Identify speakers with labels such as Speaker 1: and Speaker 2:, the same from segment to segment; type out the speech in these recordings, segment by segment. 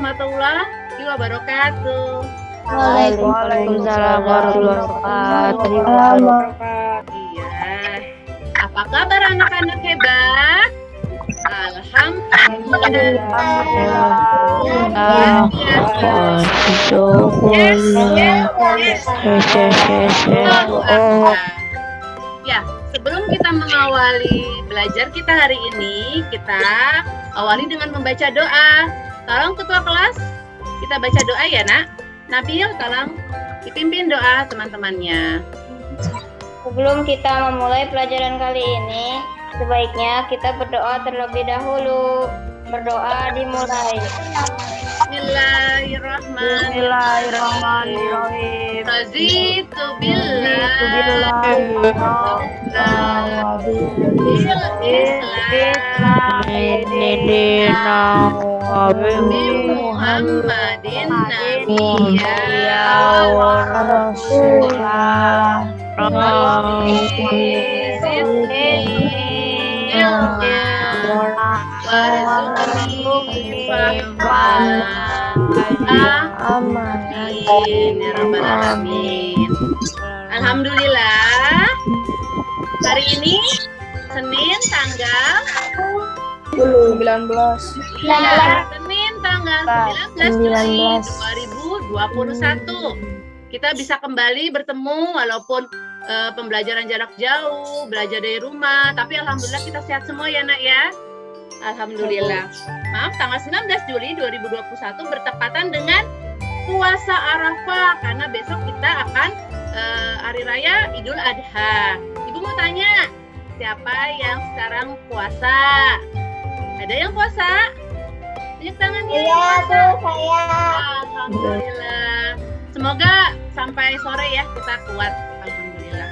Speaker 1: warahmatullahi wabarakatuh.
Speaker 2: Waalaikumsalam warahmatullahi wabarakatuh.
Speaker 1: Iya. Apa kabar anak-anak hebat? Alhamdulillah. Ya, sebelum kita mengawali belajar kita hari ini, kita awali dengan membaca doa. Tolong ketua kelas, kita baca doa ya nak. Nabil, tolong dipimpin doa teman-temannya.
Speaker 3: Sebelum kita memulai pelajaran kali ini, sebaiknya kita berdoa terlebih dahulu. Berdoa dimulai.
Speaker 1: Bismillahirrahmanirrahim. Raditu billahi Muhammadin nabiyya wa rasulah Alhamdulillah. Hari ini Senin tanggal
Speaker 2: 19.
Speaker 1: Senin tanggal 19 Juli 2021. Kita bisa kembali bertemu walaupun pembelajaran jarak jauh, belajar dari rumah, tapi alhamdulillah kita sehat semua ya nak ya. Alhamdulillah. Maaf, tanggal 19 Juli 2021 bertepatan dengan puasa Arafah karena besok kita akan hari raya Idul Adha. Ibu mau tanya, siapa yang sekarang puasa? Ada yang puasa? Tunjuk tangannya.
Speaker 3: Iya, tuh saya.
Speaker 1: Alhamdulillah. Semoga sampai sore ya kita kuat. Alhamdulillah.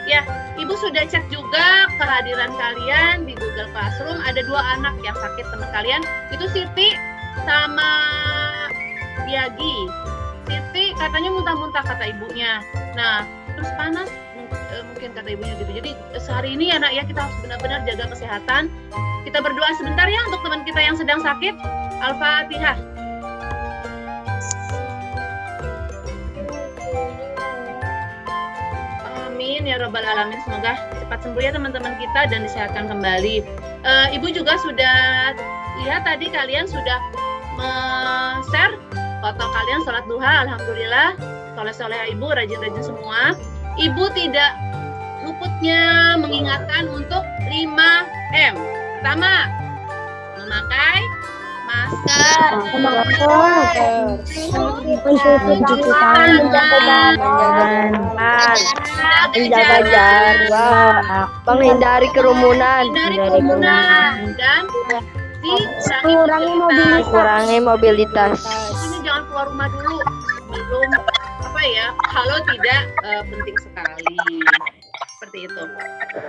Speaker 1: Ya, Ibu sudah cek juga kehadiran kalian di Google Classroom. Ada 2 anak yang sakit teman kalian. Itu Siti sama Diagi. Siti katanya muntah-muntah kata ibunya. Nah, terus panas mungkin kata ibunya gitu. Jadi sehari ini ya nak ya kita harus benar-benar jaga kesehatan. Kita berdoa sebentar ya untuk teman kita yang sedang sakit. Al-Fatihah. Amin ya Rabbal Alamin. Semoga cepat sembuh ya teman-teman kita dan disehatkan kembali. Ibu juga sudah lihat tadi kalian sudah share foto kalian sholat duha. Alhamdulillah soleh-soleh ibu rajin-rajin semua. Ibu tidak luputnya mengingatkan untuk 5M. Pertama, memakai masker,
Speaker 2: menjaga jarak, menghindari kerumunan,
Speaker 1: dan
Speaker 2: kurangi mobilitas.
Speaker 1: Ini jangan keluar rumah dulu belum kalau tidak penting sekali. Seperti itu.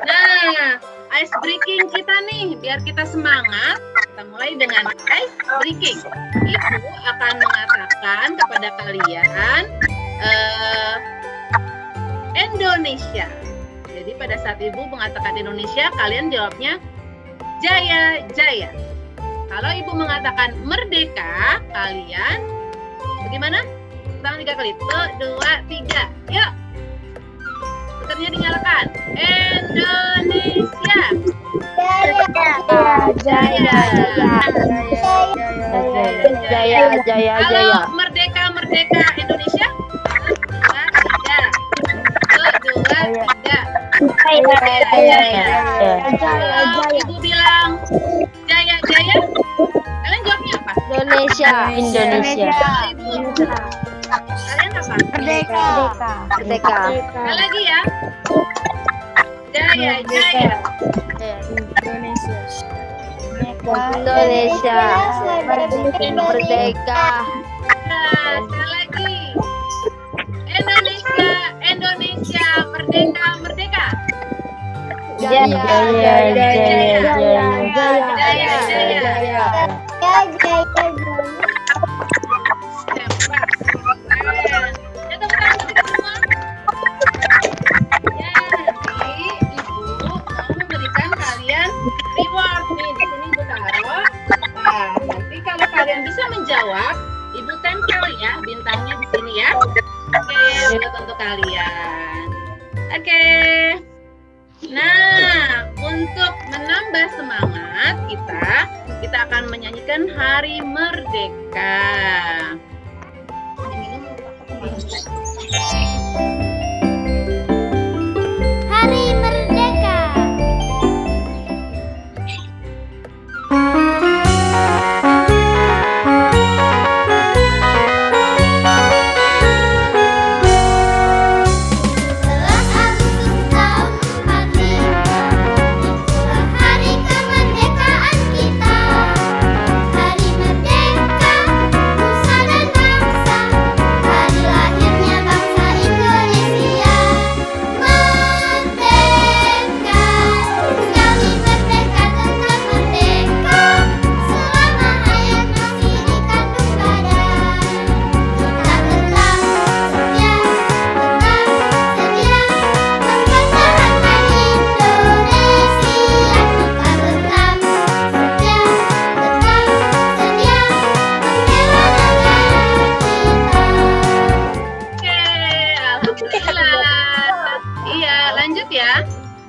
Speaker 1: Nah, ice breaking kita nih, biar kita semangat, kita mulai dengan ice breaking. Ibu akan mengatakan kepada kalian Indonesia. Jadi pada saat Ibu mengatakan Indonesia, kalian jawabnya Jaya Jaya. Kalau Ibu mengatakan merdeka, kalian bagaimana? Tangan 3 kali. 1, 2, 3. Yuk. Putarnya dinyalakan. Indonesia.
Speaker 2: Jaya.
Speaker 1: Kalau merdeka Indonesia. 1, 2, 3. Kalau Ibu bilang Jaya, kalian jawabnya apa?
Speaker 2: Indonesia.
Speaker 1: Ibu, kalian apa?
Speaker 3: Merdeka.
Speaker 1: Sekali lagi ya. Jaya.
Speaker 2: Indonesia. Merdeka.
Speaker 1: Nah, sekali lagi. Indonesia. Merdeka. Reward nih, di sini Ibu taruh. Nah, nanti kalau kalian bisa menjawab, bintangnya di sini ya. Oke, untuk kalian. Oke. Nah, untuk menambah semangat kita akan menyanyikan Hari Merdeka.
Speaker 4: Hari Merdeka.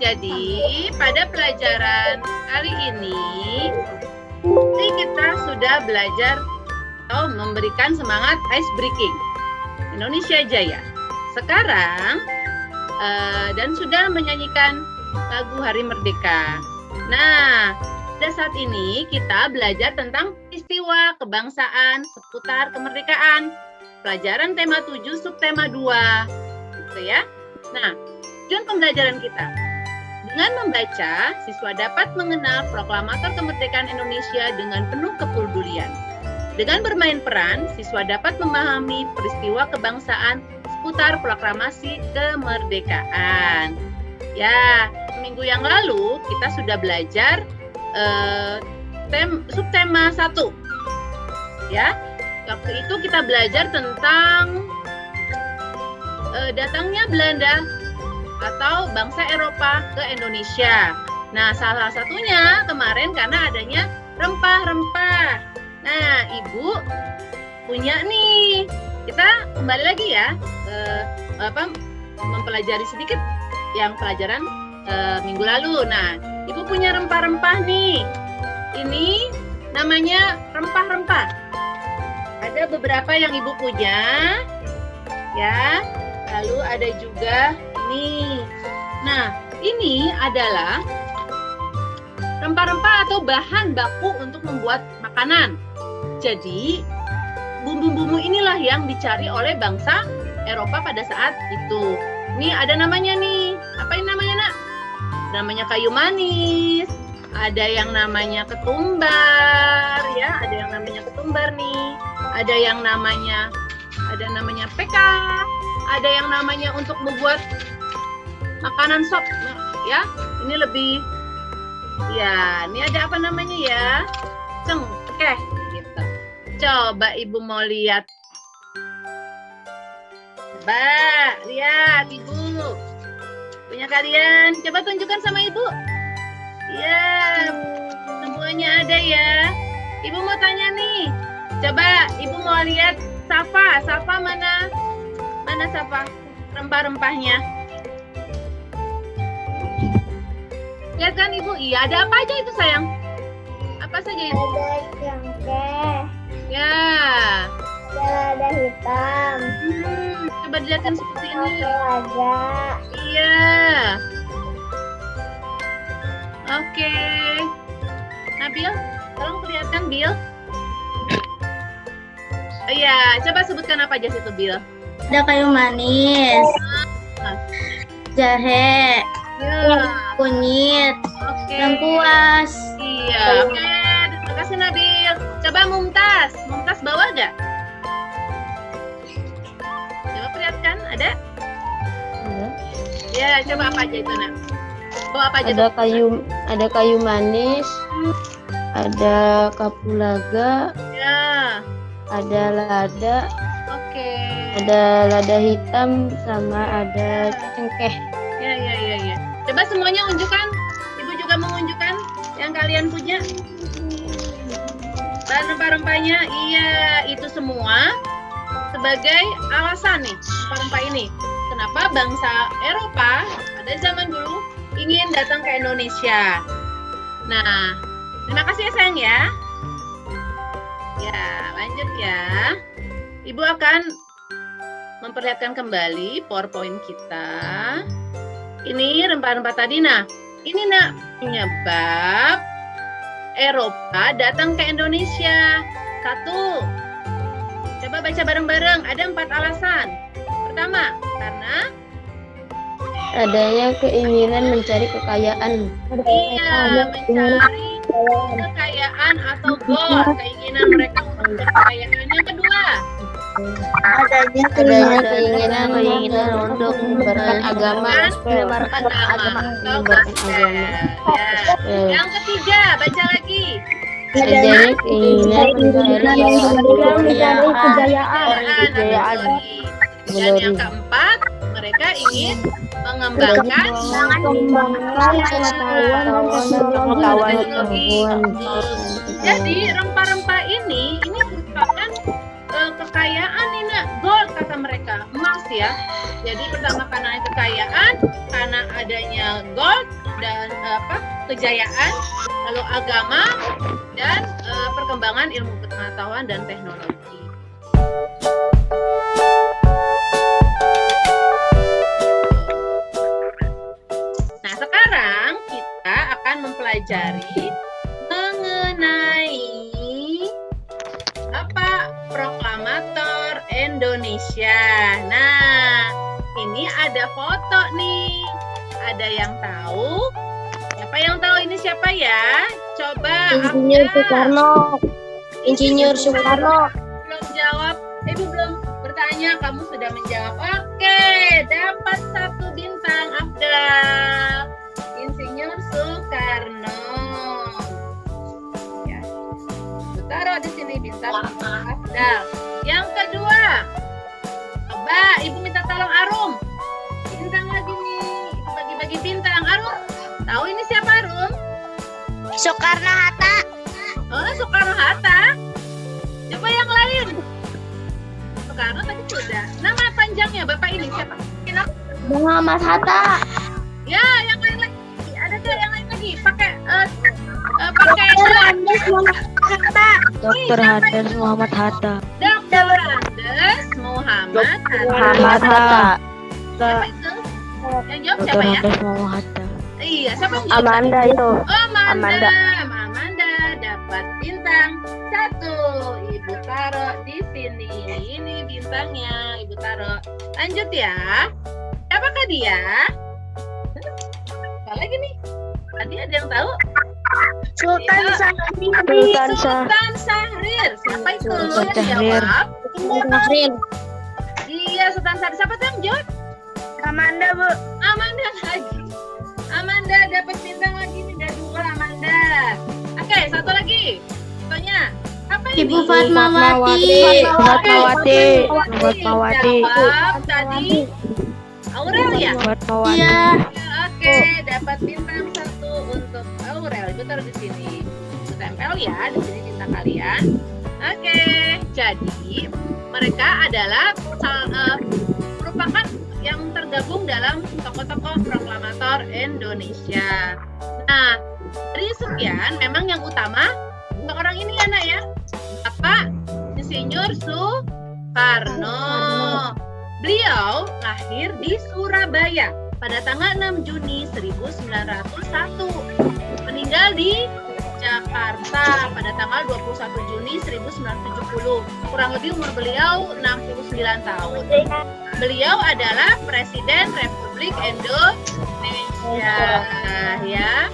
Speaker 1: Jadi, pada pelajaran kali ini kita sudah belajar atau memberikan semangat ice breaking Indonesia Jaya. Sekarang dan sudah menyanyikan lagu Hari Merdeka. Nah, pada saat ini kita belajar tentang peristiwa kebangsaan seputar kemerdekaan. Pelajaran tema 7, subtema 2. Gitu ya. Nah, tujuan pembelajaran kita. Dengan membaca, siswa dapat mengenal proklamator kemerdekaan Indonesia dengan penuh kepedulian. Dengan bermain peran, siswa dapat memahami peristiwa kebangsaan seputar proklamasi kemerdekaan. Ya, minggu yang lalu kita sudah belajar subtema 1. Ya, waktu itu kita belajar tentang datangnya Belanda atau bangsa Eropa ke Indonesia. Nah, salah satunya kemarin karena adanya rempah-rempah. Nah, Ibu punya nih. Kita kembali lagi ya, mempelajari sedikit yang pelajaran minggu lalu. Nah, Ibu punya rempah-rempah nih. Ini namanya rempah-rempah. Ada beberapa yang Ibu punya, ya. Lalu ada juga ini. Nah, ini adalah rempah-rempah atau bahan baku untuk membuat makanan. Jadi, bumbu-bumbu inilah yang dicari oleh bangsa Eropa pada saat itu. Ini ada namanya nih. Apa ini namanya, Nak? Namanya kayu manis. Ada yang namanya ketumbar, ya. Ada yang namanya ketumbar nih. Ada yang namanya PK. Ada yang namanya untuk membuat makanan sop, ya. Ini lebih, ya. Ini ada apa namanya ya? Cengkeh, gitu. Coba Ibu mau lihat. Coba lihat Ibu. Punya kalian. Coba tunjukkan sama Ibu. Ya, semuanya ada ya. Ibu mau tanya nih. Coba Ibu mau lihat Safa mana? Mana Safa? Rempah-rempahnya. Lihat kan Ibu? Iya, ada apa aja itu sayang? Apa saja itu?
Speaker 4: Ada cengkeh.
Speaker 1: Ya.
Speaker 4: Ada hitam.
Speaker 1: Coba dilihatkan seperti ini.
Speaker 4: Ada.
Speaker 1: Iya. Oke. Nah, Bill, tolong perlihatkan Bill. Oh, iya, coba sebutkan apa aja situ Bill.
Speaker 4: Ada kayu manis. Jahe.
Speaker 1: Ya.
Speaker 4: Kunyit.
Speaker 1: Oke.
Speaker 4: Lengkuas.
Speaker 1: Iya. Oke, terima kasih Nabil. Coba Mumtaz bawa nggak? Coba perlihatkan, ada? Ya, coba apa aja itu Nak? Bawa apa aja?
Speaker 2: Ada kayu manis, ada kapulaga,
Speaker 1: Ya.
Speaker 2: ada lada,
Speaker 1: Oke.
Speaker 2: ada lada hitam, sama ada cengkeh.
Speaker 1: Ya. Coba semuanya unjukkan. Ibu juga mengunjukkan yang kalian punya. Bahan rempah-rempahnya, iya, itu semua sebagai alasan nih rempah-rempah ini. Kenapa bangsa Eropa pada zaman dulu ingin datang ke Indonesia. Nah, terima kasih ya sayang ya. Ya, lanjut ya. Ibu akan memperlihatkan kembali PowerPoint kita. Ini rempah-rempah tadi. Nah, ini nak penyebab Eropa datang ke Indonesia. 1. Coba baca bareng-bareng. Ada 4 alasan. Pertama, karena
Speaker 2: adanya keinginan mencari kekayaan.
Speaker 1: iya, mencari kekayaan atau goal, keinginan mereka untuk berkekayaan. Yang kedua,
Speaker 2: Adanya keinginan untuk menyebarkan agama.
Speaker 1: menyebarkan agama atau gospel. Ya. Yang ketiga, baca lagi.
Speaker 2: Adanya keinginan mencari
Speaker 1: Kejayaan. Dan yang keempat, mereka ingin mengembangkan pengetahuan teknologi. Jadi rempah-rempah ini merupakan kekayaan nih nak, gold kata mereka, emas ya. Jadi pertama karena kekayaan, karena adanya gold dan kejayaan, lalu agama dan perkembangan ilmu pengetahuan dan teknologi. Nah, sekarang kita akan mempelajari mengenai proklamator Indonesia. Nah, ini ada foto nih. Ada yang tahu? Siapa yang tahu ini siapa ya? Coba
Speaker 2: Insinyur
Speaker 1: Abda.
Speaker 2: Soekarno. Insinyur Soekarno.
Speaker 1: Belum jawab. Ibu belum bertanya, kamu sudah menjawab. Oke, dapat 1 bintang Abdal. Insinyur Soekarno. Ya. Taruh di sini bintang Abdal. Yang kedua, coba Ibu minta tolong Arum. Bintang lagi nih, bagi-bagi bintang. Arum, tahu ini siapa Arum?
Speaker 4: Soekarno-Hatta.
Speaker 1: Oh, Soekarno-Hatta. Coba yang lain. Soekarno tadi sudah. Nama panjangnya Bapak ini siapa?
Speaker 2: Muhammad Hatta.
Speaker 1: Ya, yang lain lagi. Ada tuh yang lain lagi. Pakai
Speaker 2: Dr. Andes Muhammad Hatta.
Speaker 1: Dr. Andes Muhammad
Speaker 2: Hatta.
Speaker 1: Siapa itu? Yang jawab
Speaker 2: Dr.
Speaker 1: siapa ya?
Speaker 2: Andes Muhammad Hatta.
Speaker 1: Iya, siapa yang jawab?
Speaker 2: Amanda itu.
Speaker 1: Oh, Amanda.
Speaker 2: Amanda.
Speaker 1: Amanda dapat bintang 1. Ibu taruh di sini. Ini bintangnya, Ibu taruh. Lanjut ya. Siapakah dia? Apa lagi nih? Tadi ada yang tahu?
Speaker 4: Sultan
Speaker 1: Iya.
Speaker 4: Syahrir.
Speaker 1: Sultan Syahrir. Siapa itu
Speaker 2: Sultan
Speaker 1: yang
Speaker 2: Syahrir.
Speaker 1: jawab?
Speaker 2: Syahrir.
Speaker 1: Iya, Sultan Syahrir. Siapa tuh yang jawab?
Speaker 4: Amanda, Bu.
Speaker 1: Amanda lagi. Amanda dapat bintang lagi nih, ada 2 Amanda. Oke, 1 lagi. Contohnya apa ini?
Speaker 4: Ibu Fatmawati.
Speaker 2: Fatmawati.
Speaker 1: Fatmawati. Jawab tadi Aurel ya?
Speaker 2: Fatmawati.
Speaker 4: Iya.
Speaker 1: Oke, dapat bintang 1 untuk Aurel. Ibu taruh di sini. Ibu tempel ya di sini bintang kalian. Oke, jadi mereka adalah merupakan yang tergabung dalam tokoh-tokoh proklamator Indonesia. Nah, dari sekian memang yang utama orang ini ya nak ya, Bapak Insinyur Soekarno. Beliau lahir di Surabaya pada tanggal 6 Juni 1901. Meninggal di Jakarta pada tanggal 21 Juni 1970. Kurang lebih umur beliau 69 tahun. Beliau adalah Presiden Republik Indonesia ya.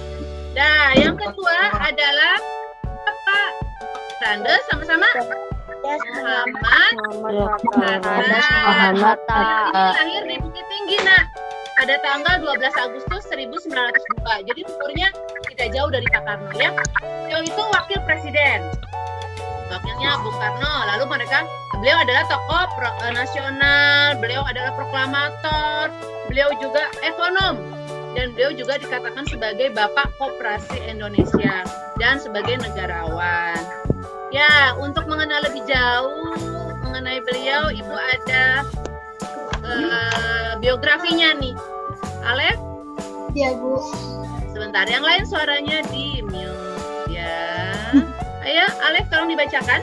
Speaker 1: Nah, yang kedua adalah Bapak Andes sama-sama Muhammad Hatta. Ini lahir di Bukit Tinggi nak pada tanggal 12 Agustus 1902. Jadi umurnya tidak jauh dari Pak Karno ya. Beliau itu wakil presiden. Wakilnya Bung Karno. Lalu beliau adalah tokoh nasional, beliau adalah proklamator, beliau juga ekonom, dan beliau juga dikatakan sebagai Bapak Koperasi Indonesia dan sebagai negarawan. Ya, untuk mengenal lebih jauh mengenai beliau. Ibu ada biografinya nih. Alef?
Speaker 3: Ya, Bu.
Speaker 1: Sebentar, yang lain suaranya di mute ya. Ayo, Alef tolong dibacakan.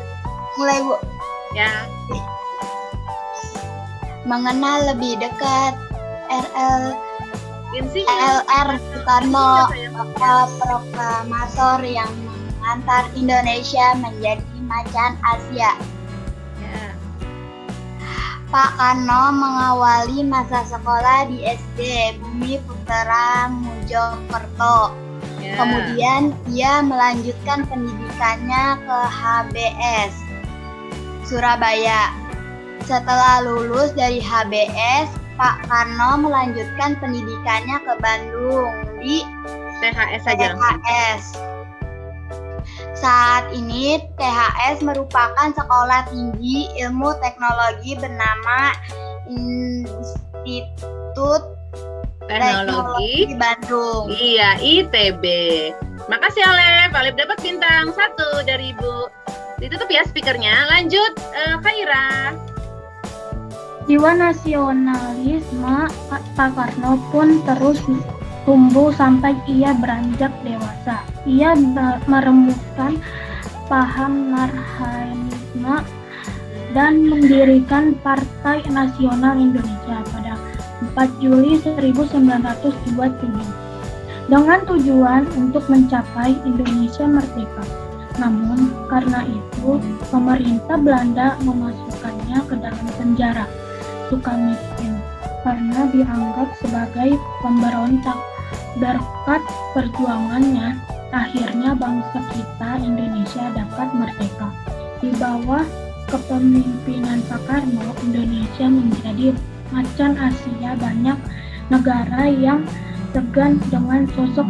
Speaker 3: Mulai, Bu.
Speaker 1: Ya.
Speaker 3: Mengenal lebih dekat
Speaker 1: Insinya.
Speaker 3: LR Soekarno,
Speaker 1: Insinya, sayang.
Speaker 3: tokoh proklamator yang mengantar Indonesia menjadi macan Asia.
Speaker 1: Ya.
Speaker 3: Pak Karno mengawali masa sekolah di SD Bumi Putra Mojokerto.
Speaker 1: Ya.
Speaker 3: Kemudian ia melanjutkan pendidikannya ke HBS Surabaya. Setelah lulus dari HBS, Pak Karno melanjutkan pendidikannya ke Bandung di
Speaker 1: THS saja.
Speaker 3: THS. Saat ini THS merupakan sekolah tinggi ilmu teknologi bernama Institut
Speaker 1: Teknologi.
Speaker 3: Bandung.
Speaker 1: Iya, ITB. Makasih Alef. Alef dapat bintang 1 dari Ibu. Ditutup ya speakernya. Lanjut, Khaira.
Speaker 5: Jiwa nasionalisme Pak Karno pun terus tumbuh sampai ia beranjak dewasa. Ia meremukan paham marxisme dan mendirikan Partai Nasional Indonesia pada 4 Juli 1927 dengan tujuan untuk mencapai Indonesia merdeka. Namun karena itu pemerintah Belanda memasukkannya ke dalam penjara Sukamiskin karena dianggap sebagai pemberontak. Berkat perjuangannya, akhirnya bangsa kita Indonesia dapat merdeka. Di bawah kepemimpinan Pak Karno, Indonesia menjadi macan Asia. Banyak negara yang segan dengan sosok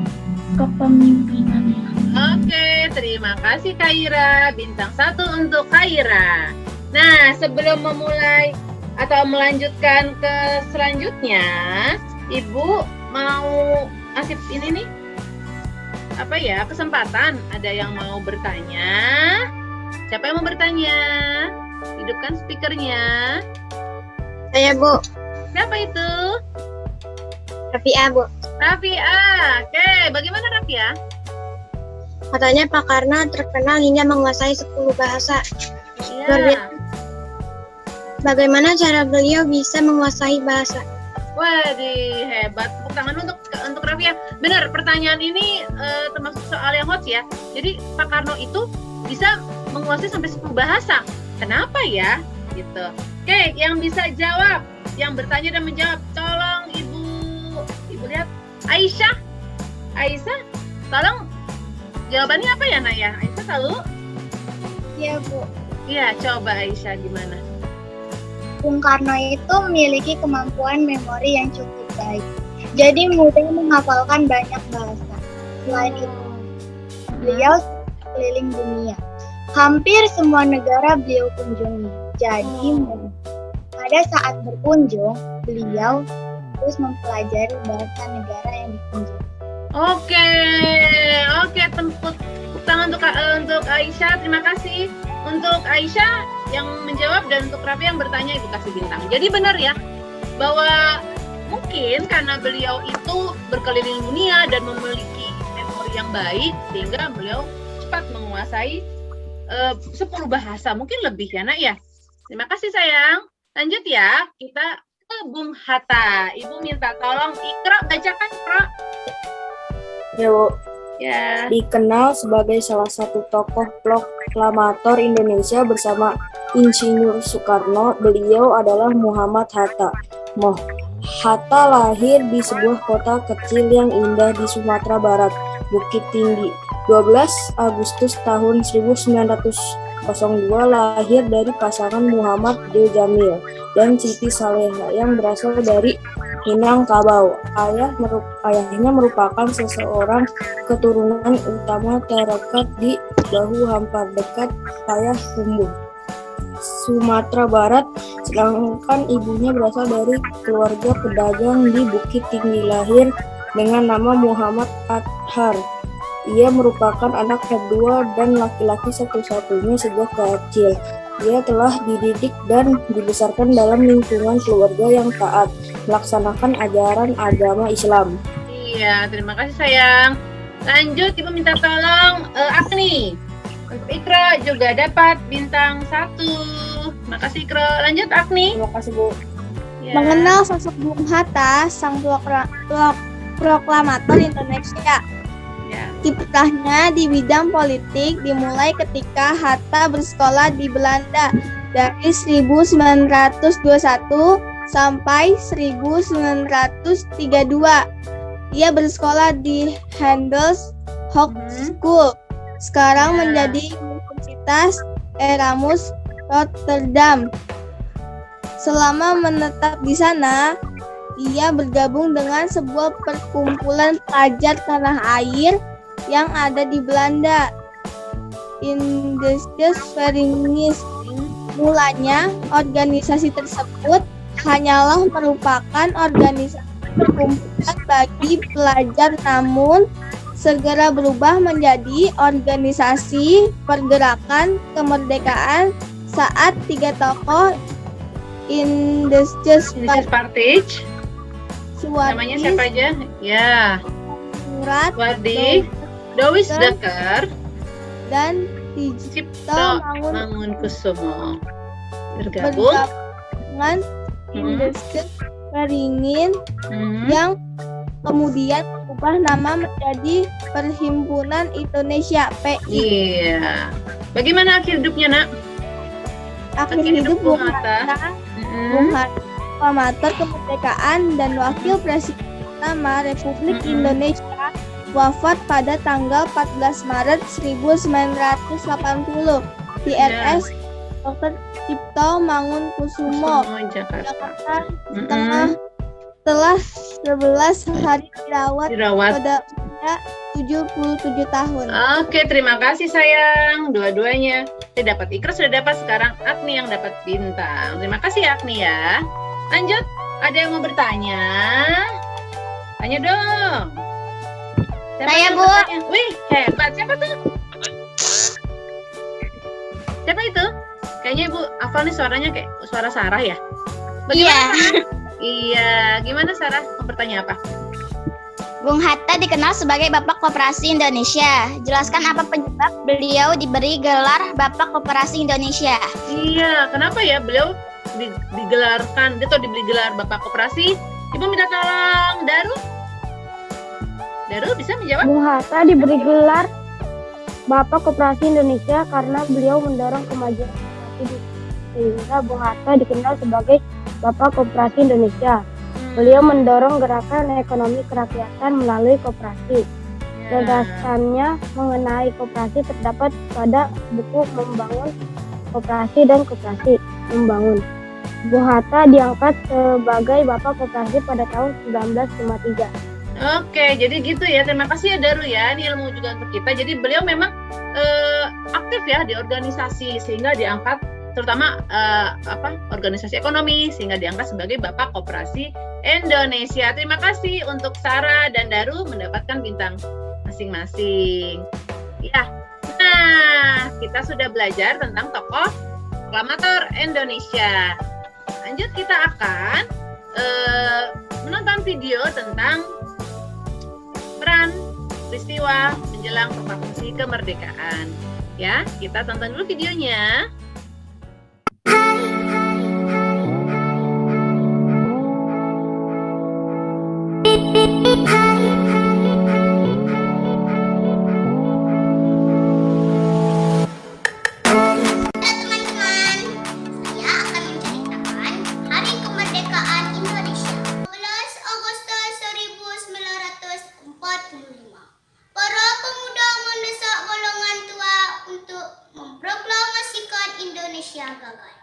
Speaker 5: kepemimpinannya.
Speaker 1: Oke, terima kasih Khaira. Bintang 1 untuk Khaira. Nah, sebelum memulai atau melanjutkan ke selanjutnya, Ibu mau kasih ini nih, kesempatan. Ada yang mau bertanya? Siapa yang mau bertanya? Hidupkan speakernya.
Speaker 3: Saya, Bu.
Speaker 1: Siapa itu?
Speaker 3: Rafia, Bu.
Speaker 1: Rafia. Oke, bagaimana Rafia?
Speaker 3: Katanya Pak Karno terkenal hingga menguasai 10 bahasa. Luar
Speaker 1: Iya.
Speaker 3: biasa. Bagaimana cara beliau bisa menguasai bahasa?
Speaker 1: Waduh, hebat. Tepuk tangan untuk Rafia. Benar, pertanyaan ini termasuk soal yang hot ya. Jadi Pak Karno itu bisa menguasai sampai 10 bahasa. Kenapa ya? Gitu. Oke, yang bisa jawab, yang bertanya dan menjawab, tolong Ibu lihat Aisyah. Aisyah, tolong jawabannya apa ya, Nak ya? Aisyah tahu?
Speaker 3: Iya, Bu.
Speaker 1: Iya, coba Aisyah gimana?
Speaker 3: Bung Karno itu memiliki kemampuan memori yang cukup baik. Jadi mudah menghafalkan banyak bahasa. Selain itu, beliau keliling dunia. Hampir semua negara beliau kunjungi. Jadi, pada saat berkunjung, beliau terus mempelajari bahasa negara yang dikunjungi.
Speaker 1: Oke, tepuk tangan untuk Aisyah. Terima kasih untuk Aisyah yang menjawab dan untuk Raffi yang bertanya Ibu kasih bintang. Jadi benar ya bahwa mungkin karena beliau itu berkeliling dunia dan memiliki memori yang baik sehingga beliau cepat menguasai 10 bahasa, mungkin lebih ya Nak ya. Terima kasih sayang. Lanjut ya, kita ke Bung Hatta. Ibu minta tolong Ikra bacakan Ikra.
Speaker 2: Ya, Bu.
Speaker 1: Ya.
Speaker 2: Dikenal sebagai salah satu tokoh proklamator Indonesia bersama Insinyur Soekarno, beliau adalah Muhammad Hatta. Hatta lahir di sebuah kota kecil yang indah di Sumatera Barat, Bukit Tinggi. 12 Agustus tahun 1902 lahir dari pasangan Muhammad D. Jamil dan Siti Saleha yang berasal dari Minangkabau. Ayahnya merupakan seseorang keturunan utama terletak di Bahu Hampar dekat Payakumbuh, Sumatera Barat, sedangkan ibunya berasal dari keluarga pedagang di Bukit Tinggi. Lahir dengan nama Muhammad Athar. Ia merupakan anak kedua dan laki-laki satu-satunya sejak kecil. Dia telah dididik dan dibesarkan dalam lingkungan keluarga yang taat, melaksanakan ajaran agama Islam.
Speaker 1: Iya, terima kasih sayang. Lanjut, Ibu minta tolong Agni. Untuk Ikra juga dapat bintang 1. Makasih Ikra. Lanjut Agni.
Speaker 2: Terima kasih, Bu.
Speaker 1: Ya.
Speaker 4: Mengenal sosok Bung Hatta, sang proklamator Indonesia.
Speaker 1: Ya.
Speaker 4: Kiprahnya di bidang politik dimulai ketika Hatta bersekolah di Belanda dari 1921 sampai 1932. Ia bersekolah di Handelshogeschool, sekarang menjadi Universitas Erasmus Rotterdam. Selama menetap di sana, ia bergabung dengan sebuah perkumpulan pelajar tanah air yang ada di Belanda, Indische Vereniging. Mulanya, organisasi tersebut hanyalah merupakan organisasi perkumpulan bagi pelajar, namun segera berubah menjadi organisasi pergerakan kemerdekaan saat 3 tokoh Indische
Speaker 1: Partage. Namanya siapa aja? Ya.
Speaker 4: Murat,
Speaker 1: Wardi, Dowis Dakar,
Speaker 4: dan
Speaker 1: Cipto Mangunkusumo bergabung
Speaker 4: dengan Indische Vereniging yang kemudian berubah nama menjadi Perhimpunan Indonesia (PI).
Speaker 1: Iya. Bagaimana akhir hidupnya, Nak?
Speaker 4: Akhir hidup
Speaker 1: Bung
Speaker 4: Bung
Speaker 1: Hatta.
Speaker 4: Hatta, proklamator kemerdekaan dan wakil presiden pertama Republik Indonesia, wafat pada tanggal 14 Maret 1980 di RS Dr. Cipto Mangunkusumo, Jakarta. Setelah 11 hari dirawat pada usia 77 tahun.
Speaker 1: Oke, terima kasih sayang dua-duanya. Saya dapat Ikra, sudah dapat, sekarang Agni yang dapat bintang. Terima kasih Agni ya. Lanjut, ada yang mau bertanya? Tanya dong.
Speaker 3: Saya, Bu.
Speaker 1: Bertanya? Wih, hebat. Siapa tuh? Siapa itu? Kayaknya Ibu hafal nih suaranya kayak suara Sarah ya? Bagaimana, Sarah? Iya, gimana Sarah? Mau bertanya apa?
Speaker 3: Bung Hatta dikenal sebagai Bapak Koperasi Indonesia. Jelaskan apa penyebab beliau diberi gelar Bapak Koperasi Indonesia.
Speaker 1: Iya, kenapa ya beliau digelarkan atau diberi gelar Bapak Koperasi? Ibu minta tolong Daru. Daru bisa menjawab?
Speaker 5: Bung Hatta diberi gelar Bapak Koperasi Indonesia karena beliau mendorong kemajuan koperasi sehingga Bung Hatta dikenal sebagai Bapak Koperasi Indonesia. Beliau mendorong gerakan ekonomi kerakyatan melalui koperasi. Gagasannya mengenai koperasi terdapat pada buku Membangun Koperasi dan Koperasi Membangun. Bung Hatta diangkat sebagai Bapak Koperasi pada tahun 1953.
Speaker 1: Oke, jadi gitu ya. Terima kasih ya Daru ya. Ini ilmu juga untuk kita. Jadi beliau memang aktif ya di organisasi sehingga diangkat, terutama organisasi ekonomi, sehingga diangkat sebagai Bapak Koperasi Indonesia. Terima kasih untuk Sarah dan Daru mendapatkan bintang masing-masing. Ya, nah kita sudah belajar tentang tokoh proklamator Indonesia. Lanjut kita akan menonton video tentang peran peristiwa menjelang proklamasi kemerdekaan. Ya, kita tonton dulu videonya.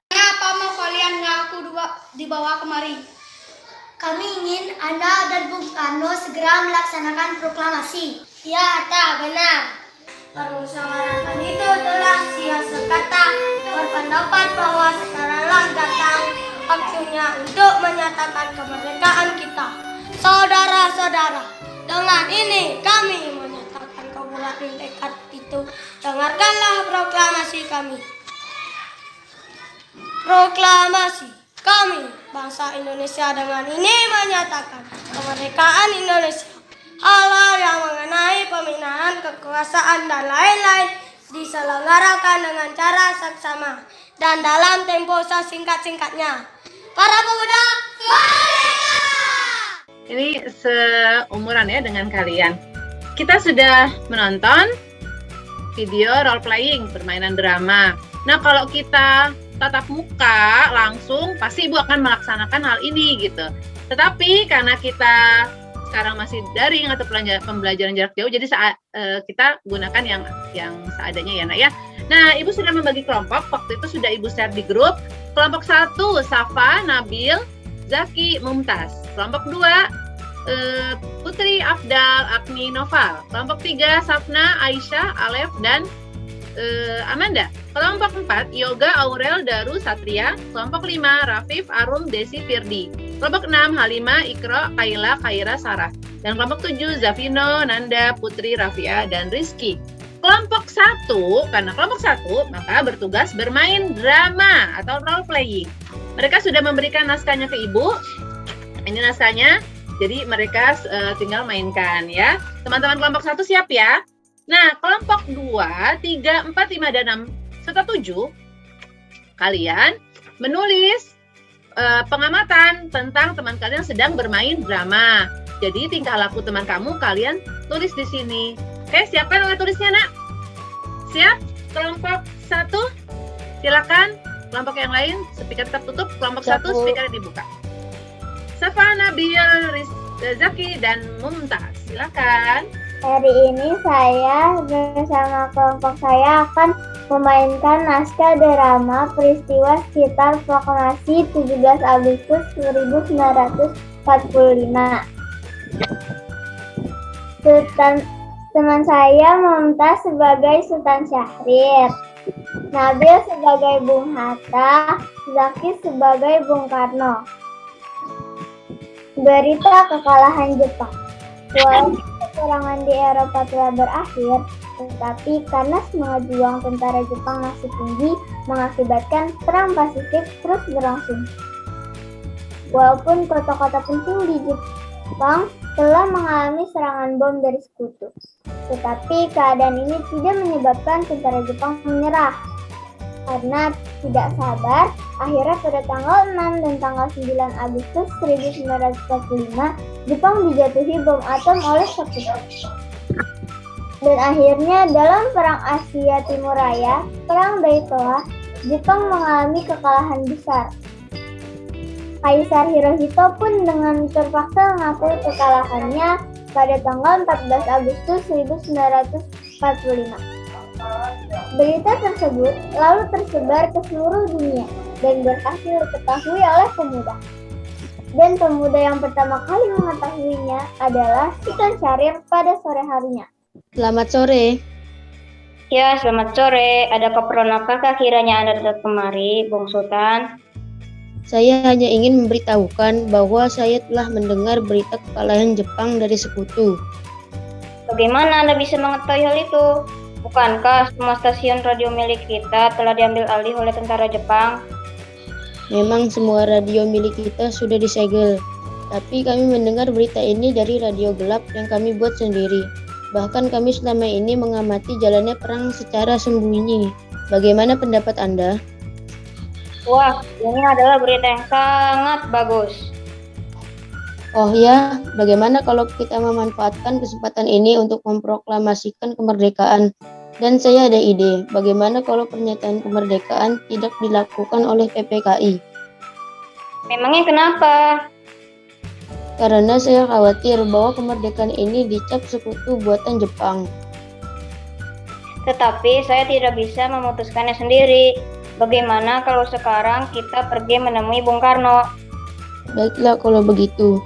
Speaker 6: Kenapa mau kalian ngaku dibawa kemari? Kami ingin Anda dan Bung Karno segera melaksanakan proklamasi. Ya, Hatta, benar. Permusyawaratan itu telah sia-sekata berpendapat bahwa sekaranglah datang waktunya untuk menyatakan kemerdekaan kita. Saudara-saudara, dengan ini kami menyatakan kebulan tekad itu. Dengarkanlah proklamasi kami. Proklamasi. Kami, bangsa Indonesia dengan ini menyatakan kemerdekaan Indonesia. Hal-hal yang mengenai pembinaan kekuasaan dan lain-lain diselenggarakan dengan cara seksama dan dalam tempo sesingkat-singkatnya. Para pemuda, merdeka!
Speaker 1: Ini seumuran ya dengan kalian. Kita sudah menonton video role playing, permainan drama. Nah, kalau kita tatap muka langsung, pasti Ibu akan melaksanakan hal ini gitu. Tetapi karena kita sekarang masih daring atau pembelajaran jarak jauh, jadi kita gunakan yang seadanya ya, Nak ya. Nah, Ibu sudah membagi kelompok, waktu itu sudah Ibu share di grup. Kelompok 1, Safa, Nabil, Zaki, Mumtaz. Kelompok 2, Putri, Afdal, Agni, Noval. Kelompok 3, Safna, Aisyah, Alef, dan Amanda. Kelompok 4, Yoga, Aurel, Daru, Satria. Kelompok 5, Rafif, Arum, Desi, Firdi. Kelompok 6, Halima, Ikro, Kaila, Kaira, Sarah. Dan kelompok 7, Zavino, Nanda, Putri, Rafia, dan Rizky. Kelompok 1, karena kelompok 1, maka bertugas bermain drama atau role playing. Mereka sudah memberikan naskahnya ke Ibu. Ini naskahnya, jadi mereka tinggal mainkan ya. Teman-teman kelompok 1 siap ya? Nah, kelompok 2, 3, 4, 5, dan 6, serta 7, kalian menulis pengamatan tentang teman kalian yang sedang bermain drama. Jadi tingkah laku teman kamu kalian tulis di sini. Oke, siapkan alat tulisnya, Nak. Siap? Kelompok 1, silakan. Kelompok yang lain, speaker tetap tutup. Kelompok 1, speaker dibuka. Safa, Nabil, Zaki, dan Mumtaz. Silakan.
Speaker 3: Hari ini saya bersama kelompok saya akan memainkan naskah drama peristiwa sekitar proklamasi 17 Agustus 1945. Teman saya Mumtaz sebagai Sultan Syahrir, Nabil sebagai Bung Hatta, Zaki sebagai Bung Karno. Berita kekalahan Jepang. Walaupun peperangan di Eropa telah berakhir, tetapi karena semangat juang tentara Jepang masih tinggi, mengakibatkan Perang Pasifik terus berlangsung. Walaupun kota-kota penting di Jepang telah mengalami serangan bom dari sekutu, tetapi keadaan ini tidak menyebabkan tentara Jepang menyerah. Karena tidak sabar, akhirnya pada tanggal 6 dan tanggal 9 Agustus 1945, Jepang dijatuhi bom atom oleh sekutu. Dan akhirnya dalam Perang Asia Timur Raya, Perang Daitoa, Jepang mengalami kekalahan besar. Kaisar Hirohito pun dengan terpaksa mengakui kekalahannya pada tanggal 14 Agustus 1945. Berita tersebut lalu tersebar ke seluruh dunia dan berhasil diketahui oleh pemuda. Dan pemuda yang pertama kali mengetahuinya adalah Sultan Syahrir pada sore harinya.
Speaker 5: Selamat sore.
Speaker 7: Ya, selamat sore. Ada keperluan apakah kiranya Anda datang kemari, Bung Sultan?
Speaker 5: Saya hanya ingin memberitahukan bahwa saya telah mendengar berita kekalahan Jepang dari sekutu.
Speaker 7: Bagaimana Anda bisa mengetahui hal itu? Bukankah semua stasiun radio milik kita telah diambil alih oleh tentara Jepang?
Speaker 5: Memang semua radio milik kita sudah disegel, tapi kami mendengar berita ini dari radio gelap yang kami buat sendiri. Bahkan kami selama ini mengamati jalannya perang secara sembunyi. Bagaimana pendapat Anda?
Speaker 7: Wah, ini adalah berita yang sangat bagus.
Speaker 5: Oh ya, bagaimana kalau kita memanfaatkan kesempatan ini untuk memproklamasikan kemerdekaan? Dan saya ada ide, bagaimana kalau pernyataan kemerdekaan tidak dilakukan oleh PPKI?
Speaker 7: Memangnya kenapa?
Speaker 5: Karena saya khawatir bahwa kemerdekaan ini dicap sekutu buatan Jepang.
Speaker 7: Tetapi saya tidak bisa memutuskannya sendiri. Bagaimana kalau sekarang kita pergi menemui Bung Karno?
Speaker 5: Baiklah kalau begitu.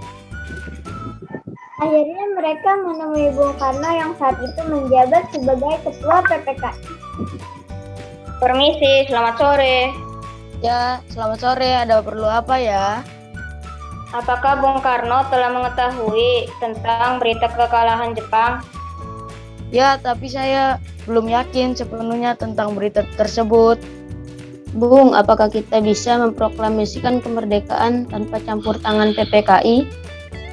Speaker 3: Akhirnya mereka menemui Bung Karno yang saat itu menjabat sebagai Ketua PPKI.
Speaker 7: Permisi, selamat sore.
Speaker 5: Ya, selamat sore. Ada perlu apa ya?
Speaker 7: Apakah Bung Karno telah mengetahui tentang berita kekalahan Jepang?
Speaker 5: Ya, tapi saya belum yakin sepenuhnya tentang berita tersebut. Bung, apakah kita bisa memproklamasikan kemerdekaan tanpa campur tangan PPKI?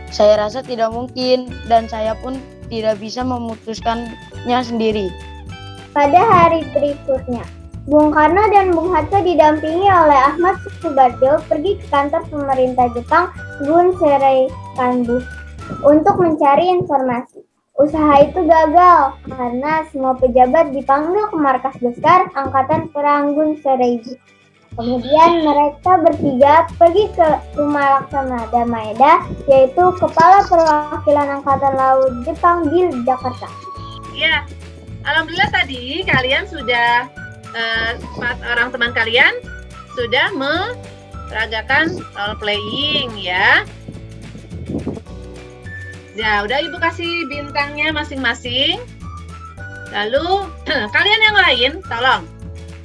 Speaker 5: Saya rasa tidak mungkin, dan saya pun tidak bisa memutuskannya sendiri.
Speaker 3: Pada hari berikutnya, Bung Karno dan Bung Hatta didampingi oleh Ahmad Subarjo pergi ke kantor pemerintah Jepang Gun Serai Kanbu untuk mencari informasi. Usaha itu gagal karena semua pejabat dipanggil ke markas besar Angkatan Perang Gun Serai. Kemudian mereka bertiga pergi ke rumah Laksamana Maeda, yaitu Kepala Perwakilan Angkatan Laut Jepang di Jakarta.
Speaker 1: Ya, alhamdulillah tadi kalian sudah 4 orang teman kalian sudah meragakan role playing ya. Ya, udah Ibu kasih bintangnya masing-masing. Lalu kalian yang lain tolong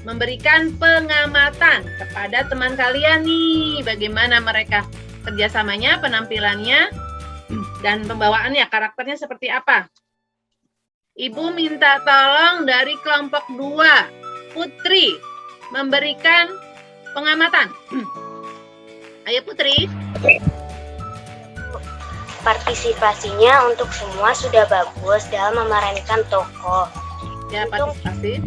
Speaker 1: memberikan pengamatan kepada teman kalian nih, bagaimana mereka kerjasamanya, penampilannya, dan pembawaannya, karakternya seperti apa. Ibu minta tolong dari kelompok 2, Putri, memberikan pengamatan. Ayo Putri.
Speaker 8: Partisipasinya untuk semua sudah bagus dalam memerankan tokoh.
Speaker 1: Ya, partisipasi.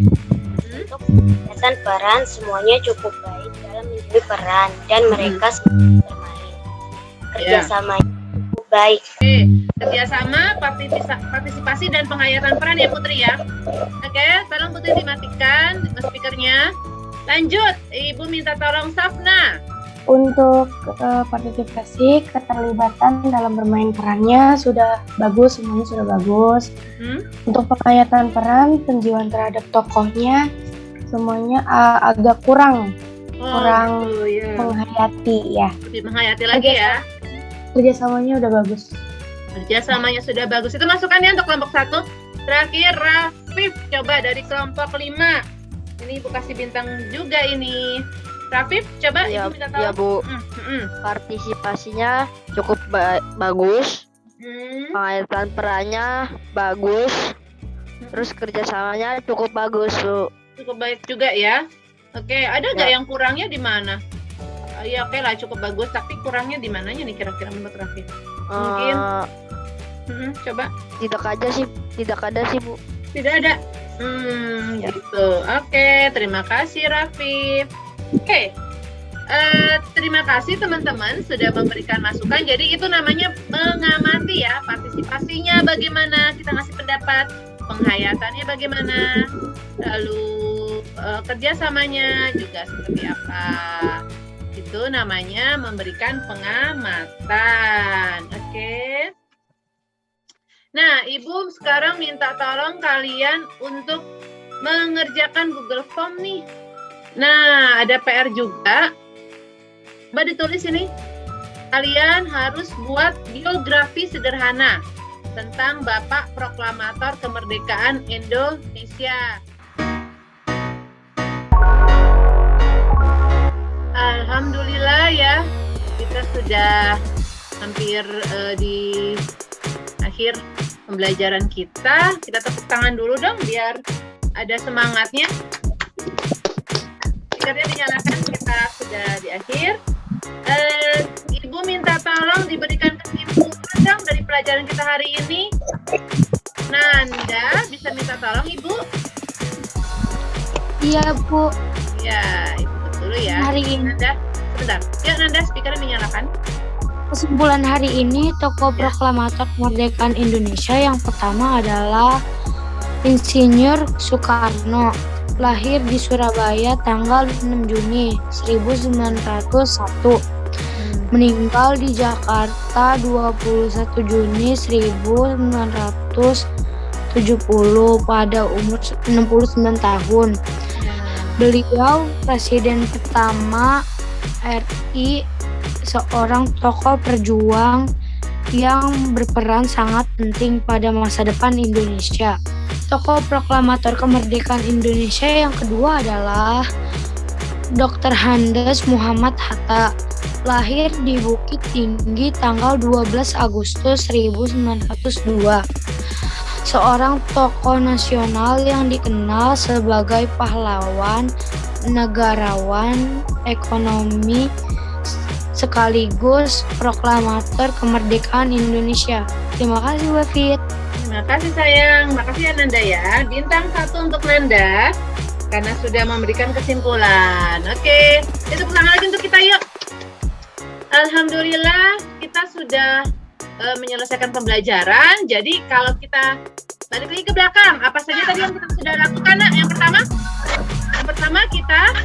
Speaker 8: Untuk kegiatan peran semuanya cukup baik dalam menjadi peran dan mereka semua bermain. Kerjasamanya cukup baik.
Speaker 1: Oke, kerjasama, partisipasi dan penghayatan peran ya Putri ya. Oke, tolong Putri dimatikan speakernya. Lanjut, Ibu minta tolong Safna.
Speaker 5: Untuk partisipasi, keterlibatan dalam bermain perannya sudah bagus, semuanya sudah bagus. Untuk penghayatan peran, penjiwaan terhadap tokohnya, semuanya agak kurang menghayati ya.
Speaker 1: Lebih menghayati lagi ya.
Speaker 5: Kerjasamanya udah bagus.
Speaker 1: Kerjasamanya sudah bagus. Itu masukannya untuk kelompok 1. Terakhir, Rafif, coba dari kelompok 5. Ini Ibu kasih bintang juga ini. Rafif, coba
Speaker 9: ya,
Speaker 1: Ibu minta tahu.
Speaker 9: Ya Bu, partisipasinya cukup bagus, penghayatan perannya bagus, terus kerjasamanya cukup bagus Bu.
Speaker 1: Cukup baik juga ya. Oke, ada nggak yang kurangnya di mana? Ya oke lah, cukup bagus, tapi kurangnya di mananya nih kira-kira menurut Rafif? Mungkin, coba.
Speaker 9: Tidak ada sih Bu.
Speaker 1: Tidak ada. Gitu. Oke, terima kasih Rafif. Oke, terima kasih teman-teman sudah memberikan masukan. Jadi itu namanya mengamati ya, partisipasinya bagaimana, kita ngasih pendapat, penghayatannya bagaimana, lalu kerjasamanya juga seperti apa. Itu namanya memberikan pengamatan. Oke. Nah, Ibu sekarang minta tolong kalian untuk mengerjakan Google Form nih. Nah, ada PR juga. Coba ditulis ini. Kalian harus buat biografi sederhana tentang Bapak Proklamator Kemerdekaan Indonesia. Alhamdulillah ya, kita sudah hampir di akhir pembelajaran kita. Kita tepuk tangan dulu dong biar ada semangatnya. Speakernya dinyalakan, kita sudah di akhir. Ibu minta tolong diberikan kesimpulan dong dari pelajaran kita hari ini. Nanda, bisa minta tolong Ibu?
Speaker 5: Iya Bu.
Speaker 1: Ya, Ibu dulu ya.
Speaker 5: Hari ini.
Speaker 1: Nanda, sebentar. Ya Nanda, speakernya dinyalakan.
Speaker 5: Kesimpulan hari ini, tokoh proklamator kemerdekaan Indonesia yang pertama adalah Insinyur Soekarno. Lahir di Surabaya tanggal 6 Juni 1901. Meninggal di Jakarta 21 Juni 1970 pada umur 69 tahun. Beliau Presiden pertama RI, seorang tokoh perjuang yang berperan sangat penting pada masa depan Indonesia. Tokoh proklamator kemerdekaan Indonesia yang kedua adalah Dr. Handes Muhammad Hatta. Lahir di Bukit Tinggi tanggal 12 Agustus 1902.
Speaker 10: seorang tokoh nasional yang dikenal sebagai pahlawan, negarawan, ekonomi, sekaligus proklamator kemerdekaan Indonesia. Terima kasih, Wafid.
Speaker 1: Terima kasih sayang, makasih ya Nanda ya. Bintang 1 untuk Nanda karena sudah memberikan kesimpulan. Oke, itu pertama lagi untuk kita yuk. Alhamdulillah kita sudah menyelesaikan pembelajaran. Jadi kalau kita balik lagi ke belakang, apa saja tadi yang kita sudah lakukan? Nak? Yang pertama kita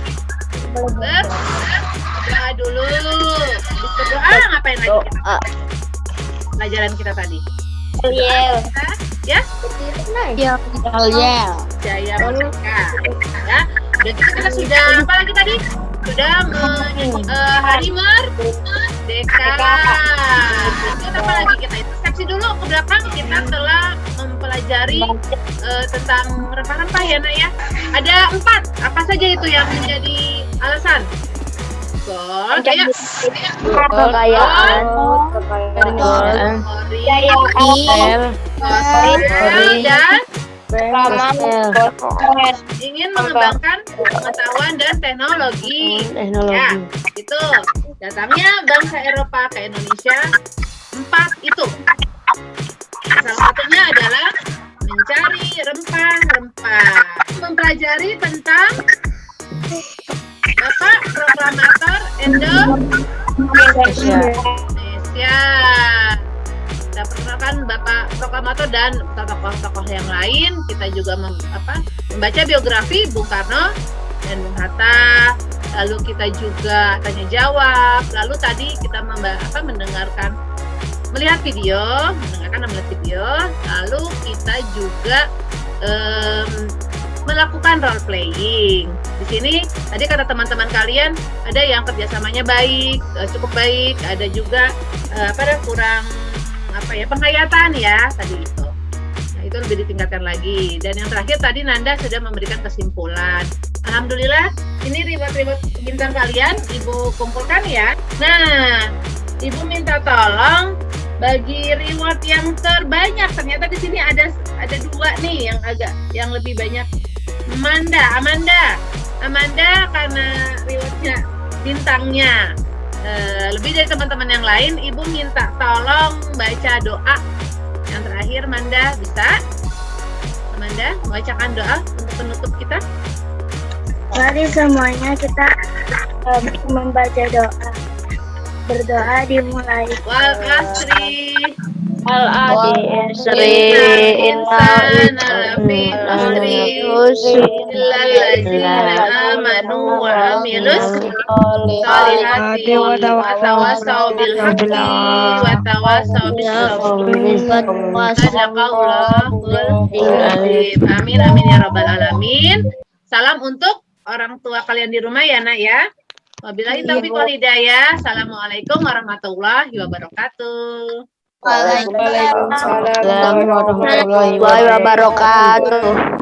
Speaker 1: berdoa dulu. Habis berdoa ngapain lagi kita? Pelajaran kita tadi.
Speaker 7: Yel.
Speaker 1: Ya?
Speaker 10: Yel.
Speaker 1: Jaya Merdeka. Ya. Dan kita sudah apa lagi tadi? Sudah Hari Merdeka. Terus apa lagi kita? Introspeksi dulu ke belakang. Kita telah mempelajari tentang rempah-rempah ya Nak ya. Ada 4. Apa saja itu yang menjadi alasan? Kayak
Speaker 7: Kekayaan,
Speaker 1: dan ingin mengembangkan pengetahuan dan teknologi. Ya, itu datangnya bangsa Eropa ke Indonesia 4 itu. Salah satunya adalah mencari rempah-rempah, mempelajari tentang Bapak Proklamator Indonesia. Kita perkenalkan Bapak Proklamator dan tokoh-tokoh yang lain. Kita juga membaca biografi Bung Karno dan Bung Hatta. Lalu kita juga tanya jawab. Lalu tadi kita melihat video. Lalu kita juga melakukan role playing. Di sini tadi kata teman-teman kalian ada yang kerjasamanya baik, cukup baik, ada juga kurang penghayatan ya tadi itu. Nah, itu lebih ditingkatkan lagi. Dan yang terakhir tadi Nanda sudah memberikan kesimpulan. Alhamdulillah, ini reward bintang kalian Ibu kumpulkan ya. Nah, Ibu minta tolong bagi reward yang terbanyak. Ternyata di sini ada 2 nih yang lebih banyak. Amanda karena rewardnya bintangnya lebih dari teman-teman yang lain, Ibu minta tolong baca doa yang terakhir. Amanda bisa? Amanda membacakan doa untuk penutup kita.
Speaker 3: Mari semuanya kita membaca doa. Berdoa dimulai.
Speaker 1: Wal asri
Speaker 9: Al-Adri
Speaker 1: insana lafi illalladzina amanu wa amilus solihati wa tawasaw bil haqqi wa tawasaw bis sabri. Sadaqallahul azim. Amin amin ya rabbal alamin. Salam untuk orang tua kalian di rumah ya Nak ya. Wabillahi taufiq wal hidayah. Assalamualaikum warahmatullahi wabarakatuh.
Speaker 9: Waalaikumsalam warahmatullahi wabarakatuh.